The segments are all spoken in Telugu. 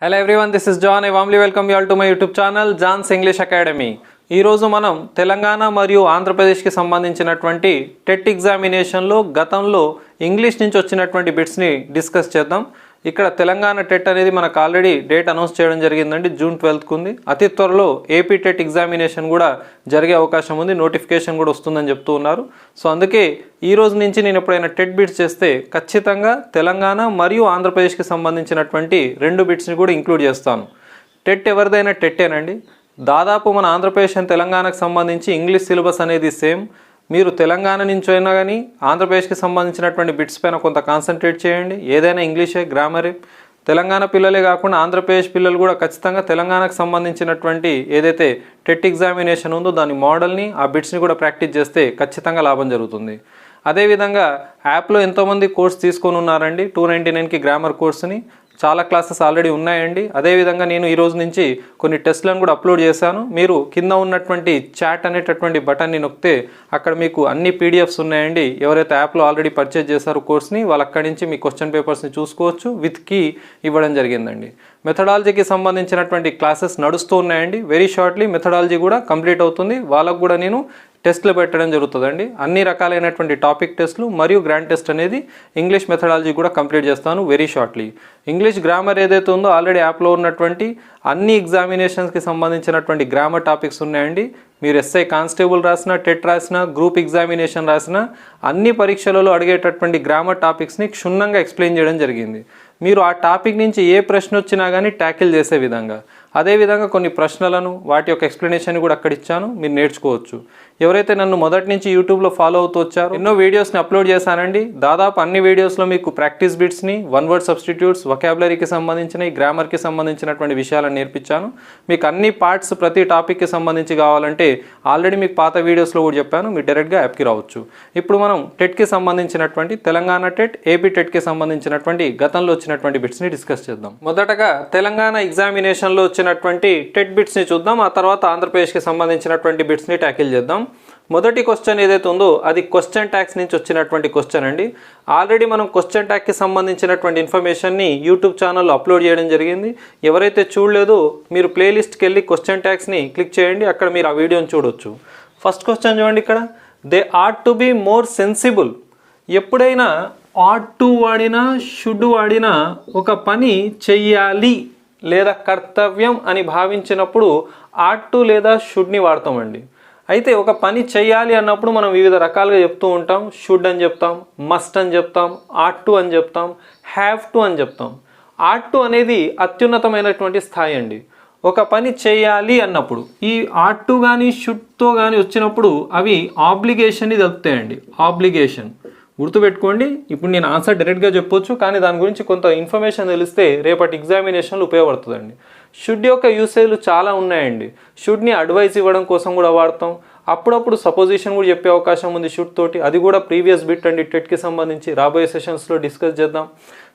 Hello everyone, this is John. I warmly welcome you all to my YouTube channel, John's English Academy. ఈ రోజు మనం తెలంగాణ మరియు ఆంధ్రప్రదేశ్కి సంబంధించినటువంటి టెట్ ఎగ్జామినేషన్లో గతంలో ఇంగ్లీష్ నుంచి వచ్చినటువంటి బిట్స్ని డిస్కస్ చేద్దాం. ఇక్కడ తెలంగాణ టెట్ అనేది మనకు ఆల్రెడీ డేట్ అనౌన్స్ చేయడం జరిగిందండి. జూన్ 12th ఉంది. అతి త్వరలో ఏపీ టెట్ ఎగ్జామినేషన్ కూడా జరిగే అవకాశం ఉంది. నోటిఫికేషన్ కూడా వస్తుందని చెప్తూ ఉన్నారు. సో అందుకే ఈ రోజు నుంచి నేను ఎప్పుడైనా టెట్ బిట్స్ చేస్తే ఖచ్చితంగా తెలంగాణ మరియు ఆంధ్రప్రదేశ్కి సంబంధించినటువంటి రెండు బిట్స్ని కూడా ఇంక్లూడ్ చేస్తాను. టెట్ ఎవరిదైనా టెట్టేనండి. దాదాపు మన ఆంధ్రప్రదేశ్ అండ్ తెలంగాణకు సంబంధించి ఇంగ్లీష్ సిలబస్ అనేది సేమ్. మీరు తెలంగాణ నుంచి అయినా కానీ ఆంధ్రప్రదేశ్కి సంబంధించినటువంటి బిట్స్ పైన కొంత కాన్సన్ట్రేట్ చేయండి. ఏదైనా ఇంగ్లీషే, గ్రామరే. తెలంగాణ పిల్లలే కాకుండా ఆంధ్రప్రదేశ్ పిల్లలు కూడా ఖచ్చితంగా తెలంగాణకు సంబంధించినటువంటి ఏదైతే టెట్ ఎగ్జామినేషన్ ఉందో దాని మోడల్ని, ఆ బిట్స్ని కూడా ప్రాక్టీస్ చేస్తే ఖచ్చితంగా లాభం జరుగుతుంది. అదేవిధంగా యాప్లో ఎంతోమంది కోర్స్ తీసుకొని ఉన్నారండి. 299కి గ్రామర్ కోర్సుని. చాలా క్లాసెస్ ఆల్రెడీ ఉన్నాయండి. అదేవిధంగా నేను ఈ రోజు నుంచి కొన్ని టెస్ట్లను కూడా అప్లోడ్ చేశాను. మీరు కింద ఉన్నటువంటి చాట్ అనేటటువంటి బటన్ని నొక్కితే అక్కడ మీకు అన్ని పీడిఎఫ్స్ ఉన్నాయండి. ఎవరైతే యాప్లో ఆల్రెడీ పర్చేజ్ చేశారో కోర్స్ని వాళ్ళు అక్కడి నుంచి మీ క్వశ్చన్ పేపర్స్ని చూసుకోవచ్చు. విత్ కీ ఇవ్వడం జరిగిందండి. మెథడాలజీకి సంబంధించినటువంటి క్లాసెస్ నడుస్తూ ఉన్నాయండి. వెరీ షార్ట్లీ మెథడాలజీ కూడా కంప్లీట్ అవుతుంది. వాళ్ళకు కూడా నేను టెస్ట్లు పెట్టడం జరుగుతుందండి. అన్ని రకాలైనటువంటి టాపిక్ టెస్ట్లు మరియు గ్రాండ్ టెస్ట్ అనేది ఇంగ్లీష్ మెథడాలజీ కూడా కంప్లీట్ చేస్తాను వెరీ షార్ట్లీ. ఇంగ్లీష్ గ్రామర్ ఏదైతే ఉందో ఆల్రెడీ యాప్లో ఉన్నటువంటి అన్ని ఎగ్జామినేషన్స్కి సంబంధించినటువంటి గ్రామర్ టాపిక్స్ ఉన్నాయండి. మీరు ఎస్ఐ కానిస్టేబుల్ రాసినా, టెట్ రాసినా, గ్రూప్ ఎగ్జామినేషన్ రాసినా అన్ని పరీక్షలలో అడిగేటటువంటి గ్రామర్ టాపిక్స్ని క్షుణ్ణంగా ఎక్స్ప్లెయిన్ చేయడం జరిగింది. మీరు ఆ టాపిక్ నుంచి ఏ ప్రశ్న వచ్చినా కానీ ట్యాకిల్ చేసే విధంగా, అదేవిధంగా కొన్ని ప్రశ్నలను వాటి యొక్క ఎక్స్ప్లెనేషన్ కూడా అక్కడ ఇచ్చాను, మీరు నేర్చుకోవచ్చు. ఎవరైతే నన్ను మొదటి నుంచి యూట్యూబ్లో ఫాలో అవుతూ వచ్చారో ఎన్నో వీడియోస్ని అప్లోడ్ చేశానండి. దాదాపు అన్ని వీడియోస్లో మీకు ప్రాక్టీస్ బిట్స్ని, వన్ వర్డ్ సబ్స్టిట్యూట్స్, వొకాబులరీకి సంబంధించిన, గ్రామర్కి సంబంధించినటువంటి విషయాలను నేర్పించాను. మీకు అన్ని పార్ట్స్ ప్రతి టాపిక్కి సంబంధించి కావాలంటే ఆల్రెడీ మీకు పాత వీడియోస్లో కూడా చెప్పాను. మీరు డైరెక్ట్గా యాప్కి రావచ్చు. ఇప్పుడు మనం టెట్కి సంబంధించినటువంటి తెలంగాణ టెట్, ఏపీ టెట్కి సంబంధించినటువంటి గతంలో వచ్చినటువంటి బిట్స్ని డిస్కస్ చేద్దాం. మొదటగా తెలంగాణ ఎగ్జామినేషన్లో వచ్చినటువంటి టెట్ బిట్స్ని చూద్దాం. ఆ తర్వాత ఆంధ్రప్రదేశ్కి సంబంధించినటువంటి బిట్స్ని ట్యాకిల్ చేద్దాం. మొదటి క్వశ్చన్ ఏదైతే ఉందో అది క్వశ్చన్ ట్యాగ్స్ నుంచి వచ్చినటువంటి క్వశ్చన్ అండి. ఆల్రెడీ మనం క్వశ్చన్ ట్యాగ్కి సంబంధించినటువంటి ఇన్ఫర్మేషన్ని యూట్యూబ్ ఛానల్లో అప్లోడ్ చేయడం జరిగింది. ఎవరైతే చూడలేదో మీరు ప్లేలిస్ట్కి వెళ్ళి క్వశ్చన్ ట్యాగ్స్ని క్లిక్ చేయండి. అక్కడ మీరు ఆ వీడియోని చూడవచ్చు. ఫస్ట్ క్వశ్చన్ చూడండి. ఇక్కడ they ought to be more sensible. ఎప్పుడైనా ఆట్ టు వాడినా, షుడ్ వాడినా ఒక పని చెయ్యాలి లేదా కర్తవ్యం అని భావించినప్పుడు ఆట్ టు లేదా షుడ్ని వాడతామండి. అయితే ఒక పని చెయ్యాలి అన్నప్పుడు మనం వివిధ రకాలుగా చెప్తూ ఉంటాం. షుడ్ అని చెప్తాం, మస్ట్ అని చెప్తాం, ఆట్ టు అని చెప్తాం, హ్యావ్ టు అని చెప్తాం. ఆట్ టు అనేది అత్యున్నతమైనటువంటి స్థాయి అండి. ఒక పని చేయాలి అన్నప్పుడు ఈ ఆట్ టు కానీ షుడ్తో కానీ వచ్చినప్పుడు అవి ఆబ్లిగేషన్ని తెలుపుతాయండి. ఆబ్లిగేషన్ గుర్తుపెట్టుకోండి. ఇప్పుడు నేను ఆన్సర్ డైరెక్ట్గా చెప్పొచ్చు, కానీ దాని గురించి కొంత ఇన్ఫర్మేషన్ తెలిస్తే రేపటి ఎగ్జామినేషన్లు ఉపయోగపడుతుందండి. షుడ్ యొక్క యూసేజ్లు చాలా ఉన్నాయండి. షుడ్ని అడ్వైస్ ఇవ్వడం కోసం కూడా వాడతాం. అప్పుడప్పుడు సపోజిషన్ కూడా చెప్పే అవకాశం ఉంది షుడ్ తోటి. అది కూడా ప్రీవియస్ బిట్ అండి టెట్కి సంబంధించి. రాబోయే సెషన్స్లో డిస్కస్ చేద్దాం.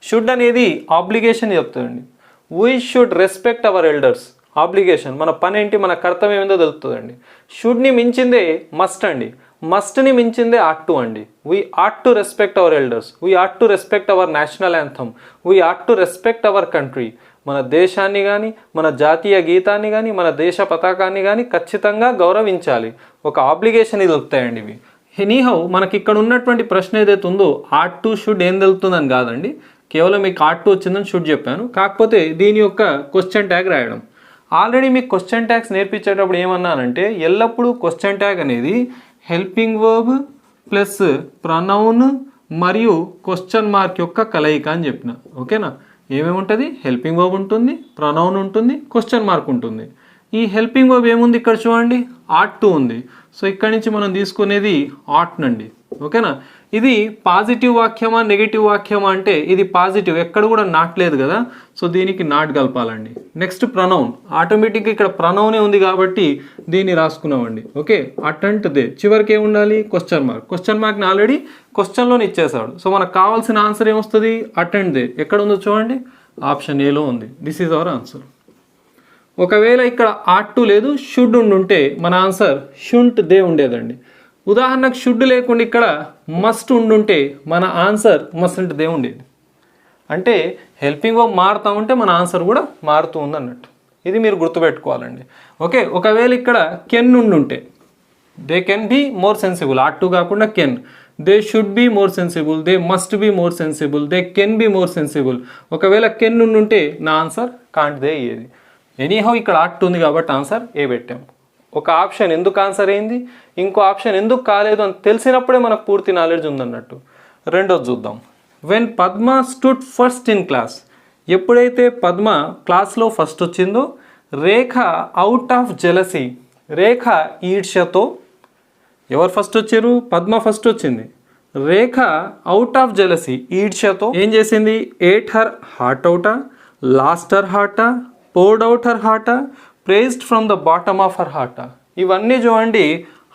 షుడ్ అనేది ఆబ్లిగేషన్ చెప్తుందండి. We should respect our elders. Obligation మన పని ఏంటి, మన కర్తవ్యం ఏందో తెలుపుతుందండి. షుడ్ని మించిందే మస్ట్ అండి. మస్ట్ని మించిందే ఆట్ టు అండి. We ought to respect our elders, we ought to respect our national anthem, we ought to respect our country. మన దేశాన్ని కానీ, మన జాతీయ గీతాన్ని కానీ, మన దేశ పతాకాన్ని కానీ ఖచ్చితంగా గౌరవించాలి. ఒక ఆబ్లిగేషన్ దొరుకుతాయండి ఇవి. ఎనీహౌ మనకి ఇక్కడ ఉన్నటువంటి ప్రశ్న ఏదైతే ఉందో ఆట్ టు షుడ్ ఏం తెలుపుతుందని కాదండి. కేవలం మీకు ఆట్ టు వచ్చిందని షుడ్ చెప్పాను. కాకపోతే దీని యొక్క క్వశ్చన్ ట్యాగ్ రాయడం. ఆల్రెడీ మీకు క్వశ్చన్ ట్యాగ్స్ నేర్పించేటప్పుడు ఏమన్నానంటే ఎల్లప్పుడూ క్వశ్చన్ ట్యాగ్ అనేది హెల్పింగ్ వర్బ్ ప్లస్ ప్రొనౌన్ మరియు క్వశ్చన్ మార్క్ యొక్క కలయిక అని చెప్పిన. ఓకేనా? ఏమేమి ఉంటుంది? హెల్పింగ్ వర్బ్ ఉంటుంది, ప్రొనౌన్ ఉంటుంది, క్వశ్చన్ మార్క్ ఉంటుంది. ఈ హెల్పింగ్ వర్బ్ ఏముంది ఇక్కడ చూడండి, ఆట్ టు ఉంది. సో ఇక్కడ నుంచి మనం తీసుకునేది ఆట్ నండి. ఓకేనా? ఇది పాజిటివ్ వాక్యమా నెగిటివ్ వాక్యమా అంటే ఇది పాజిటివ్, ఎక్కడ కూడా నాట్ లేదు కదా. సో దీనికి నాట్ కలపాలండి. Next pronoun. ఆటోమేటిక్గా ఇక్కడ ప్రొనౌనే ఉంది కాబట్టి దీన్ని రాసుకున్నామండి. Okay, అటెంట్ they. చివరికి ఏమి ఉండాలి? Question mark. క్వశ్చన్ మార్క్ని ఆల్రెడీ క్వశ్చన్లోనే ఇచ్చేసాడు. సో మనకు కావాల్సిన ఆన్సర్ ఏమొస్తుంది? అటెంట్ దే. ఎక్కడ ఉందో చూడండి, ఆప్షన్ ఏలో ఉంది. This is our answer. ఒకవేళ ఇక్కడ ఆట్ టు లేదు, షుడ్ ఉండుంటే మన ఆన్సర్ షుంట్ దే ఉండేదండి. ఉదాహరణకు షుడ్ లేకుండా ఇక్కడ మస్ట్ ఉండుంటే మన ఆన్సర్ మస్ట్ దే ఉండేది. అంటే హెల్పింగ్ వర్బ్ మారుతూ ఉంటే మన ఆన్సర్ కూడా మారుతూ ఉంది అన్నట్టు. ఇది మీరు గుర్తుపెట్టుకోవాలండి. ఓకే, ఒకవేళ ఇక్కడ కెన్ నుండి ఉంటే they can be more sensible, ought to కాకుండా can. They should be more sensible, they must be more sensible, they can be more sensible. ఒకవేళ కెన్ నుండి ఉంటే నా ఆన్సర్ కాంట్ దే అయ్యేది. ఎనీహౌ ఇక్కడ ఆట్ ఉంది కాబట్టి ఆన్సర్ ఏ పెట్టాం. ఒక ఆప్షన్ ఎందుకు ఆన్సర్ అయింది, ఇంకో ఆప్షన్ ఎందుకు కాలేదు అని తెలిసినప్పుడే మనకు పూర్తి నాలెడ్జ్ ఉందన్నట్టు. రెండోది చూద్దాం. When Padma stood first in class, ఎప్పుడైతే పద్మ క్లాస్లో ఫస్ట్ వచ్చిందో, Rekha out of jealousy, Rekha ఈర్ష్యతో, ఎవరు ఫస్ట్ వచ్చారు, పద్మ ఫస్ట్ వచ్చింది, రేఖ అవుట్ ఆఫ్ జెలసీ ఈర్ష్యతో ఏం చేసింది, ఏట్ హర్ హార్ట్ అవుటా, లాస్ట్ హర్ హార్టా, పోర్డ్ అవుట్ హర్ హార్టా, praised from the bottom of her హార్టా. ఇవన్నీ చూడండి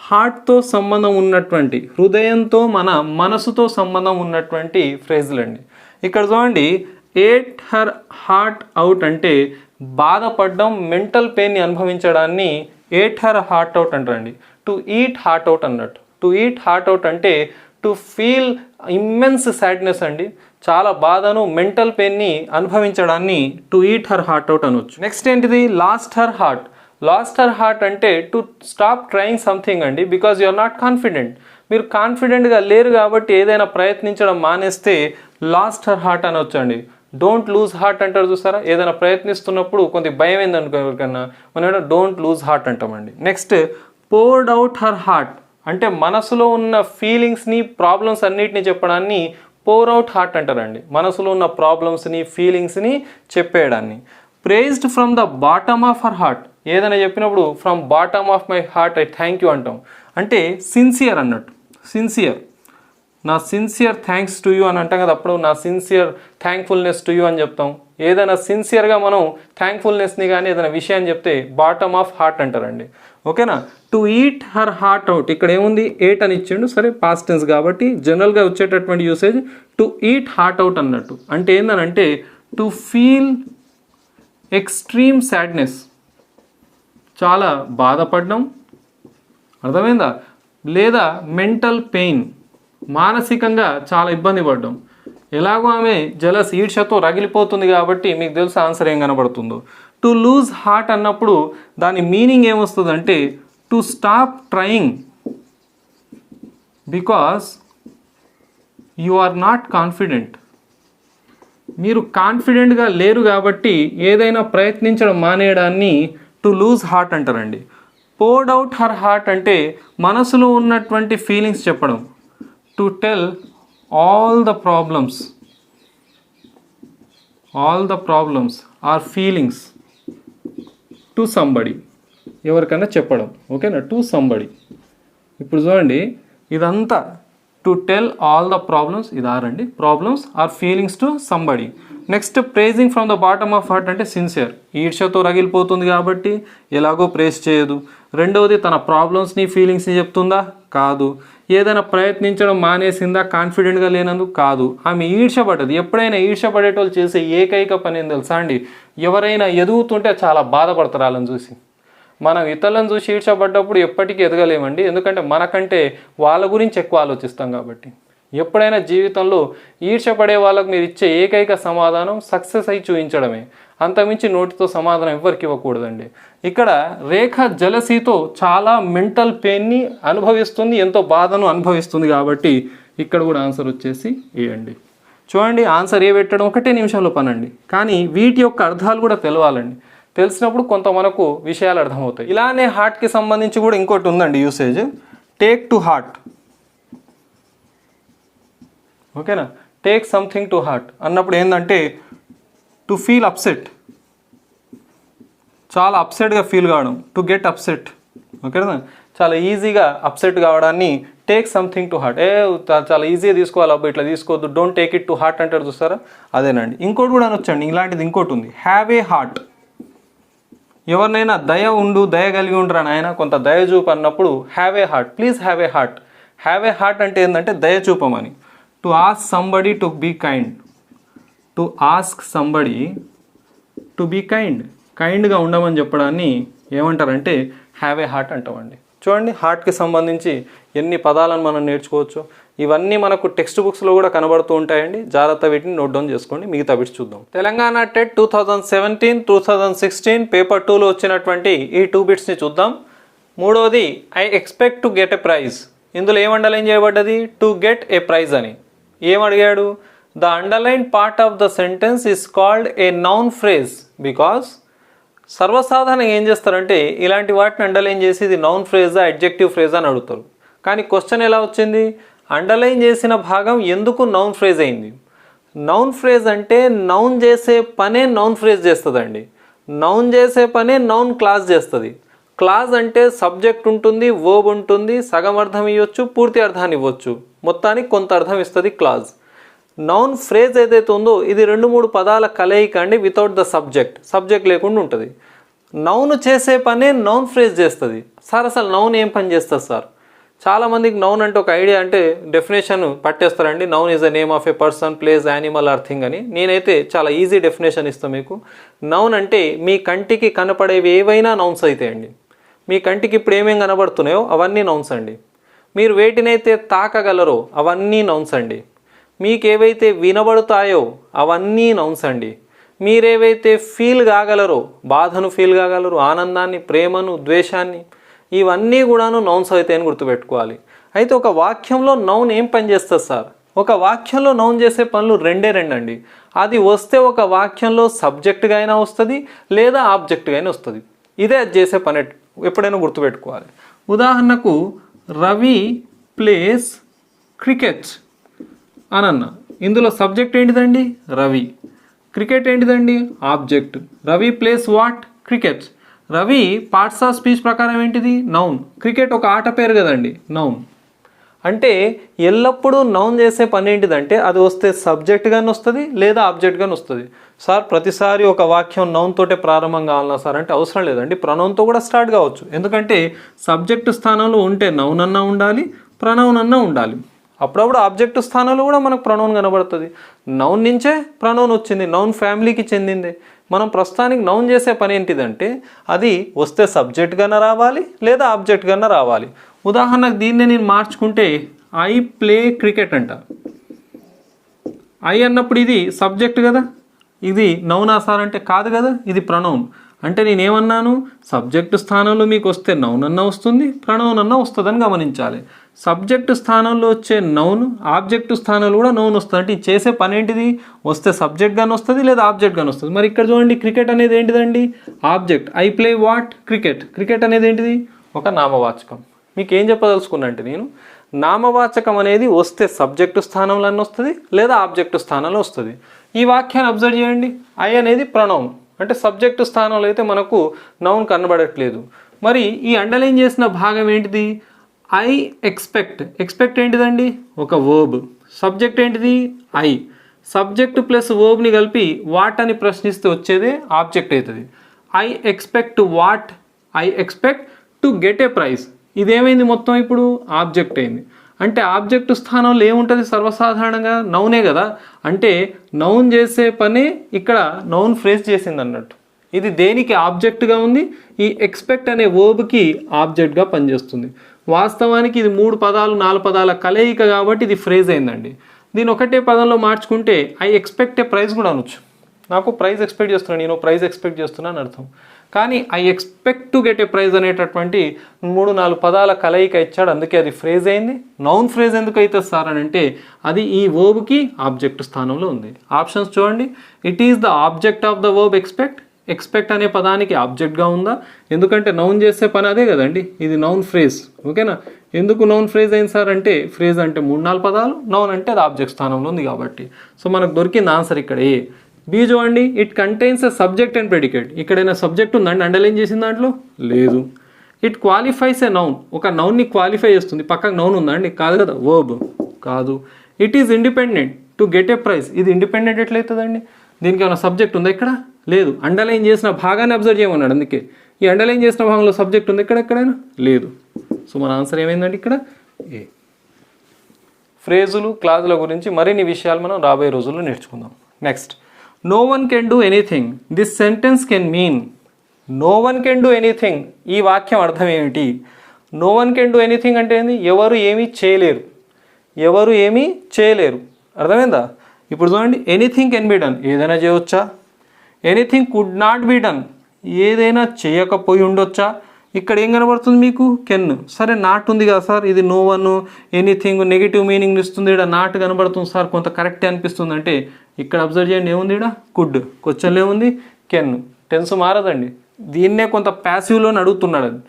హార్ట్తో సంబంధం ఉన్నటువంటి, హృదయంతో మన మనసుతో సంబంధం ఉన్నటువంటి ఫ్రేజులు అండి. ఇక్కడ చూడండి ఏట్ హర్ హార్ట్ అవుట్ అంటే బాధపడడం, మెంటల్ పెయిన్ని అనుభవించడాన్ని ఏట్ హర్ హార్ట్ అవుట్ అంటారండి. టు ఈట్ హార్ట్ అవుట్ అన్నట్టు. టు ఈట్ హార్ట్ అవుట్ అంటే టు ఫీల్ ఇమ్మెన్స్ సాడ్నెస్ అండి, చాలా బాధను, మెంటల్ పెయిన్ని అనుభవించడాన్ని to eat her heart out అనొచ్చు. నెక్స్ట్ ఏంటిది, lost her heart. Lost her heart అంటే టు స్టాప్ ట్రయింగ్ సంథింగ్ అండి, because you are not confident. మీరు కాన్ఫిడెంట్గా లేరు కాబట్టి ఏదైనా ప్రయత్నించడం మానేస్తే లాస్ట్ హర్ హార్ట్ అనొచ్చు అండి. డోంట్ లూజ్ హార్ట్ అంటారు చూసారా, ఏదైనా ప్రయత్నిస్తున్నప్పుడు కొంత భయం ఏందనుకో ఎవరికన్నా, మనం డోంట్ లూజ్ హార్ట్ అంటామండి. Next poured out her heart అంటే మనసులో ఉన్న ఫీలింగ్స్ని, ప్రాబ్లమ్స్ అన్నిటిని చెప్పడాన్ని పోర్ అవుట్ హార్ట్ అంటారండి. మనసులో ఉన్న ప్రాబ్లమ్స్ని, ఫీలింగ్స్ని చెప్పేయడాన్ని. Praised from the bottom of her heart, ఏదైనా చెప్పినప్పుడు from bottom of my heart I thank you అంటాం. అంటే సిన్సియర్ అన్నట్టు, సిన్సియర్, నా సిన్సియర్ థ్యాంక్స్ టు యూ అని అంటాం కదా, అప్పుడు నా సిన్సియర్ థ్యాంక్ఫుల్నెస్ టు యూ అని చెప్తాం. ఏదైనా సిన్సియర్గా మనం థ్యాంక్ఫుల్నెస్ని కానీ ఏదైనా విషయాన్ని చెప్తే బాటమ్ ఆఫ్ హార్ట్ అంటారండి. ఓకేనా. To eat her heart out, ఇక్కడ ఏముంది ఏట్ అని ఇచ్చిండు, సరే పాస్ట్ టెన్స్ కాబట్టి జనరల్గా వచ్చేటటువంటి usage to eat heart out అన్నట్టు. అంటే ఏందనంటే టు ఫీల్ ఎక్స్ట్రీమ్ సాడ్నెస్, చాలా బాధపడడం, అర్థమైందా, లేదా మెంటల్ పెయిన్, మానసికంగా చాలా ఇబ్బంది పడ్డం. ఎలాగో ఆమె జలస్ ఈర్ష్యతో రగిలిపోతుంది కాబట్టి మీకు తెలుసు ఆన్సర్ ఏం కనబడుతుందో. టు లూజ్ హార్ట్ అన్నప్పుడు దాని మీనింగ్ ఏమొస్తుందంటే to stop trying because you are not confident. మీరు కాన్ఫిడెంట్గా లేరు కాబట్టి ఏదైనా ప్రయత్నించడం మానేయడాన్ని టు లూజ్ హార్ట్ అంటారండి. పోర్డ్ అవుట్ హర్ హార్ట్ అంటే మనసులో ఉన్నటువంటి ఫీలింగ్స్ చెప్పడం. To tell all the problems or feelings to somebody, ఎవరికైనా చెప్పడం. ఓకేనా, టు సంబడి. ఇప్పుడు చూడండి ఇదంతా to tell all the problems, ఇది ఆరండి, problems or feelings to somebody. Next praising from the bottom of heart అంటే సిన్సియర్, ఈర్ష్యతో రగిలిపోతుంది కాబట్టి ఎలాగో ప్రేజ్ చేయదు. రెండవది తన ప్రాబ్లమ్స్ని, ఫీలింగ్స్ని చెప్తుందా, కాదు. ఏదైనా ప్రయత్నించడం మానేసిందా, కాన్ఫిడెంట్గా లేనందుకు కాదు. ఆమె ఈర్ష్యపడ్డది. ఎప్పుడైనా ఈర్ష్యపడేటోళ్ళు చేసే ఏకైక పని ఏం తెలుసా అండి, ఎవరైనా ఎదుగుతుంటే చాలా బాధపడతారు వాళ్ళని చూసి. మనం ఇతరులను చూసి ఈర్ష్యపడ్డప్పుడు ఎప్పటికీ ఎదగలేమండి, ఎందుకంటే మనకంటే వాళ్ళ గురించి ఎక్కువ ఆలోచిస్తాం కాబట్టి. ఎప్పుడైనా జీవితంలో ఈర్ష్యపడే వాళ్ళకు మీరు ఇచ్చే ఏకైక సమాధానం సక్సెస్ అయి చూపించడమే, అంతమించి నోటితో సమాధానం ఎవరికి ఇవ్వకూడదండి. ఇక్కడ రేఖ జలసీతో చాలా మెంటల్ పెయిన్ని అనుభవిస్తుంది, ఎంతో బాధను అనుభవిస్తుంది కాబట్టి ఇక్కడ కూడా ఆన్సర్ వచ్చేసి ఏ అండి. చూడండి ఆన్సర్ ఏ పెట్టడం 1 నిమిషంలో పనండి, కానీ వీటి యొక్క అర్థాలు కూడా తెలవాలండి. తెలిసినప్పుడు కొంత మనకు విషయాలు అర్థమవుతాయి. ఇలానే హార్ట్కి సంబంధించి కూడా ఇంకోటి ఉందండి యూసేజ్, టేక్ టు హార్ట్. ఓకేనా, టేక్ సంథింగ్ టు హార్ట్ అన్నప్పుడు ఏంటంటే టు ఫీల్ అప్సెట్, చాలా అప్సెట్గా ఫీల్ కావడం, టు గెట్ అప్సెట్. ఓకేనా, చాలా ఈజీగా అప్సెట్ కావడాన్ని టేక్ సంథింగ్ టు హార్ట్. చాలా ఈజీగా తీసుకోవాలి అబ్బా, ఇట్లా తీసుకోవద్దు, don't take it to heart అంటారు చూస్తారా, అదేనండి. ఇంకోటి కూడా అనొచ్చండి, ఇలాంటిది ఇంకోటి ఉంది, హ్యావ్ ఏ హార్ట్. ఎవరినైనా దయ ఉండు, దయ కలిగి ఉండరా నాయన, కొంత దయ చూపు అన్నప్పుడు have a heart, please have a heart. Have a heart అంటే ఏంటంటే దయ చూపమని. To ask somebody to be kind, to ask somebody to be kind, కైండ్గా ఉండమని చెప్పడాన్ని ఏమంటారంటే హ్యావ్ ఏ హార్ట్ అంటామండి. చూడండి హార్ట్కి సంబంధించి ఎన్ని పదాలను మనం నేర్చుకోవచ్చు, ఇవన్నీ మనకు టెక్స్ట్ బుక్స్లో కూడా కనబడుతూ ఉంటాయండి. జాగ్రత్త వీటిని నోట్ డౌన్ చేసుకోండి. మిగతా బిట్స్ చూద్దాం. తెలంగాణ టెట్ 2017, 2016 పేపర్ 2లో వచ్చినటువంటి ఈ 2 బిట్స్ని చూద్దాం. మూడవది I expect to get a prize. ఇందులో ఏం అండర్లైన్ చేయబడ్డది? టు గెట్ ఏ ప్రైజ్ అని. ఏం అడిగాడు? The underline part of the sentence is called a noun phrase because. సర్వసాధారణంగా ఏం చేస్తారంటే ఇలాంటి వాటిని అండర్లైన్ చేసి ఇది నౌన్ ఫ్రేజా అడ్జెక్టివ్ ఫ్రేజ్ అని అడుగుతారు. కానీ క్వశ్చన్ ఎలా వచ్చింది? అండర్లైన్ చేసిన భాగం ఎందుకు నౌన్ ఫ్రేజ్ అయింది? నౌన్ ఫ్రేజ్ అంటే నౌన్ చేసే పనే నౌన్ ఫ్రేజ్ చేస్తుందండి. నౌన్ చేసే పనే నౌన్ క్లాజ్ చేస్తుంది. క్లాజ్ అంటే సబ్జెక్ట్ ఉంటుంది, వర్బ్ ఉంటుంది, సగం అర్థం ఇవ్వచ్చు, పూర్తి అర్థాన్ని ఇవ్వచ్చు, మొత్తానికి కొంత అర్థం ఇస్తుంది క్లాజ్. నౌన్ ఫ్రేజ్ ఏదైతే ఉందో ఇది 2-3 పదాల కలయిక అండి, వితౌట్ ద సబ్జెక్ట్ లేకుండా ఉంటుంది. నౌన్ చేసే పనే నౌన్ ఫ్రేజ్ చేస్తుంది. సార్ అసలు నౌన్ ఏం పని చేస్తుంది సార్? చాలామందికి నౌన్ అంటే ఒక ఐడియా అంటే డెఫినేషన్ పట్టేస్తారండి. Noun is a name of a person, place, animal or thing అని. నేనైతే చాలా ఈజీ డెఫినేషన్ ఇస్తాను మీకు. నౌన్ అంటే మీ కంటికి కనపడేవి ఏవైనా నౌన్స్ అవుతాయండి. మీ కంటికి ఇప్పుడు ఏమేమి కనబడుతున్నాయో అవన్నీ నౌన్స్ అండి. మీరు వేటినైతే తాకగలరో అవన్నీ నౌన్స్ అండి. మీకు ఏవైతే వినబడతాయో అవన్నీ నౌన్స్ అండి. మీరేవైతే ఫీల్ కాగలరో, బాధను ఫీల్ కాగలరు, ఆనందాన్ని, ప్రేమను, ద్వేషాన్ని, ఇవన్నీ కూడాను నౌన్స్ అయితే అని గుర్తుపెట్టుకోవాలి. అయితే ఒక వాక్యంలో నౌన్ ఏం పని చేస్తుంది సార్? ఒక వాక్యంలో నౌన్ చేసే పనులు రెండే అండి. అది వస్తే ఒక వాక్యంలో సబ్జెక్ట్గా అయినా వస్తుంది లేదా ఆబ్జెక్ట్గా అయినా వస్తుంది. ఇదే అది చేసే పని ఎప్పుడైనా గుర్తుపెట్టుకోవాలి. ఉదాహరణకు రవి ప్లేస్ క్రికెట్ అనన్న. ఇందులో సబ్జెక్ట్ ఏంటిదండి? రవి. క్రికెట్ ఏంటిదండి? Object. Ravi place what? Cricket. Ravi parts of speech ప్రకారం ఏంటిది? నౌన్. క్రికెట్ ఒక ఆట పేరు కదండి, నౌన్. అంటే ఎల్లప్పుడూ నౌన్ చేసే పని ఏంటిదంటే అది వస్తే సబ్జెక్ట్ గాని వస్తుంది లేదా ఆబ్జెక్ట్ గాని వస్తుంది. సార్ ప్రతిసారి ఒక వాక్యం నౌన్ తోటే ప్రారంభం కావాలన్నా సార్ అంటే అవసరం లేదండి, ప్రొనౌన్తో కూడా స్టార్ట్ కావచ్చు. ఎందుకంటే సబ్జెక్టు స్థానంలో ఉంటే నౌన్ అన్నా ఉండాలి, ప్రొనౌన్ అన్నా ఉండాలి. అప్పుడప్పుడు ఆబ్జెక్ట్ స్థానంలో కూడా మనకు ప్రొనౌన్ కనబడుతుంది. నౌన్ నుంచే ప్రొనౌన్ వచ్చింది, నౌన్ ఫ్యామిలీకి చెందిందే. మనం ప్రస్తుతానికి నౌన్ చేసే పని ఏంటిదంటే అది వస్తే సబ్జెక్ట్ కన్నా రావాలి లేదా ఆబ్జెక్ట్ కన్నా రావాలి. ఉదాహరణకు దీన్ని నేను మార్చుకుంటే ఐ ప్లే క్రికెట్ అంట. ఐ అన్నప్పుడు ఇది సబ్జెక్ట్ కదా, ఇది నౌన్ సార్ అంటే కాదు కదా, ఇది ప్రొనౌన్. అంటే నేనేమన్నాను? సబ్జెక్టు స్థానంలో మీకు వస్తే నౌన్ అన్నా వస్తుంది, ప్రొనౌన్ అన్నా వస్తుందని గమనించాలి. సబ్జెక్టు స్థానంలో వచ్చే నౌన్, ఆబ్జెక్టు స్థానంలో కూడా నౌన్ వస్తుంది. అంటే చేసే పని ఏంటిది? వస్తే సబ్జెక్ట్ గాని వస్తుంది లేదా ఆబ్జెక్ట్ గాని వస్తుంది. మరి ఇక్కడ చూడండి, క్రికెట్ అనేది ఏంటిదండి? Object. I play what? Cricket. Cricket అనేది ఏంటిది? ఒక నామవాచకం. మీకు ఏం చెప్పదలుచుకున్నా అంటే నేను నామవాచకం అనేది వస్తే సబ్జెక్టు స్థానంలో వస్తుంది లేదా ఆబ్జెక్టు స్థానంలో వస్తుంది. ఈ వాక్యాన్ని అబ్జర్వ్ చేయండి. ఐ అనేది ప్రొనౌన్, అంటే సబ్జెక్టు స్థానంలో అయితే మనకు నౌన్ కనబడట్లేదు. మరి ఈ అండర్లైన్ చేసిన భాగం ఏంటిది? I expect. ఎక్స్పెక్ట్ ఏంటిదండి? ఒక వర్బ్. సబ్జెక్ట్ ఏంటిది? ఐ. సబ్జెక్ట్ ప్లస్ వర్బ్ని కలిపి వాట్ అని ప్రశ్నిస్తే వచ్చేదే ఆబ్జెక్ట్ అవుతుంది. I expect what? I expect to get a prize. ఇదేమైంది? మొత్తం ఇప్పుడు ఆబ్జెక్ట్ అయింది. అంటే ఆబ్జెక్ట్ స్థానంలో ఏముంటుంది? సర్వసాధారణంగా నౌనే కదా. అంటే నౌన్ చేసే పనే ఇక్కడ నౌన్ ఫ్రేజ్ చేసింది అన్నట్టు. ఇది దేనికి ఆబ్జెక్ట్గా ఉంది? ఈ ఎక్స్పెక్ట్ అనే వర్బ్కి ఆబ్జెక్ట్గా పనిచేస్తుంది. వాస్తవానికి ఇది 3 పదాలు 4 పదాల కలయిక కాబట్టి ఇది ఫ్రేజ్ అయిందండి. దీని ఒకటే పదంలో మార్చుకుంటే ఐ ఎక్స్పెక్ట్ ఏ ప్రైజ్ కూడా అనొచ్చు. నాకు ప్రైజ్ ఎక్స్పెక్ట్ చేస్తున్నాను, నేను ప్రైజ్ ఎక్స్పెక్ట్ చేస్తున్నాను అని అర్థం. కానీ I expect to get a prize అనేటటువంటి 3-4 పదాల కలయిక ఇచ్చాడు, అందుకే అది ఫ్రేజ్ అయింది. నౌన్ ఫ్రేజ్ ఎందుకు అవుతుంది సార్ అని అంటే అది ఈ వర్బ్కి ఆబ్జెక్ట్ స్థానంలో ఉంది. ఆప్షన్స్ చూడండి. It is the object of the verb expect. Expect అనే పదానికి ఆబ్జెక్ట్గా ఉందా? ఎందుకంటే నౌన్ చేసే పని అదే కదండి, ఇది నౌన్ ఫ్రేజ్. ఓకేనా? ఎందుకు నౌన్ ఫ్రేజ్ అయింది సార్ అంటే ఫ్రేజ్ అంటే 3-4 పదాలు, నౌన్ అంటే అది ఆబ్జెక్ట్ స్థానంలో ఉంది కాబట్టి. సో మనకు దొరికింది ఆన్సర్ ఇక్కడ ఏ. బి చూడండి. It contains a subject and predicate. ఇక్కడైనా సబ్జెక్ట్ ఉందండి అండర్లైన్ చేసిన దాంట్లో? లేదు. It qualifies a noun. ఒక నౌన్ని క్వాలిఫై చేస్తుంది. పక్కకు నౌన్ ఉందండి? కాదు కదా, వర్బ్. కాదు. It is independent to get a prize. ఇది ఇండిపెండెంట్ ఎట్లయితుందండి? దీనికి ఏమైనా సబ్జెక్ట్ ఉందా ఇక్కడ? లేదు. అండర్లైన్ చేసిన భాగాన్ని అబ్జర్వ్ చేయమన్నాడు, అందుకే ఈ అండర్లైన్ చేసిన భాగంలో సబ్జెక్ట్ ఉంది ఎక్కడెక్కడైనా? లేదు. సో మన ఆన్సర్ ఏమైందండి ఇక్కడ? ఏ. ఫ్రేజులు, క్లాజుల గురించి మరిన్ని విషయాలు మనం రాబోయే రోజుల్లో నేర్చుకుందాం. Next, no one can do anything. This sentence can mean. No one can do anything. ఈ వాక్యం అర్థం ఏమిటి? No one can do anything అంటే ఏంది, ఎవరు ఏమీ చేయలేరు, ఎవరు ఏమీ చేయలేరు. అర్థమైందా? ఇప్పుడు చూడండి, ఎనీథింగ్ కెన్ బి డన్, ఏదైనా చేయవచ్చా. Anything could not be done, ఏదైనా చేయకపోయి ఉండొచ్చా. ఇక్కడ ఏం కనబడుతుంది మీకు, కెన్. సరే నాట్ ఉంది కదా సార్, ఇది no one anything negative meaning ఇస్తుంది, ఇక్కడ నాట్ కనబడుతుంది సార్, కొంత కరెక్టే అనిపిస్తుంది అంటే ఇక్కడ అబ్జర్వ్ చేయండి, ఏముంది ఇక్కడ కుడ్, క్వశ్చన్లో ఏముంది కెన్. టెన్స్ మారదండి, దీన్నే కొంత ప్యాసివ్లోని అడుగుతున్నాడు. అది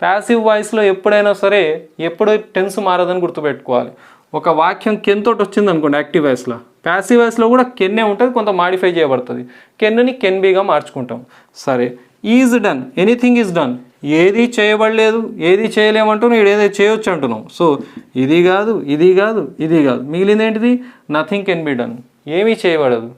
ప్యాసివ్ వాయిస్లో ఎప్పుడైనా సరే ఎప్పుడో టెన్స్ మారదని గుర్తుపెట్టుకోవాలి. ఒక వాక్యం కెన్ తోటి వచ్చింది అనుకోండి యాక్టివ్ వాయిస్లో, ప్యాసివ్ వాయిస్లో కూడా కెన్నే ఉంటుంది, కొంత మాడిఫై చేయబడుతుంది. కెన్ని కెన్ బీగా మార్చుకుంటాం. సరే, is done, anything is done, ఏది చేయబడలేదు, ఏది చేయలేమంటున్నావు, ఇక్కడ ఏదైతే చేయొచ్చు అంటున్నావు. సో ఇది కాదు, ఇది కాదు, ఇది కాదు, మిగిలింది ఏంటిది, నథింగ్ కెన్ బి డన్, ఏమీ చేయబడదు,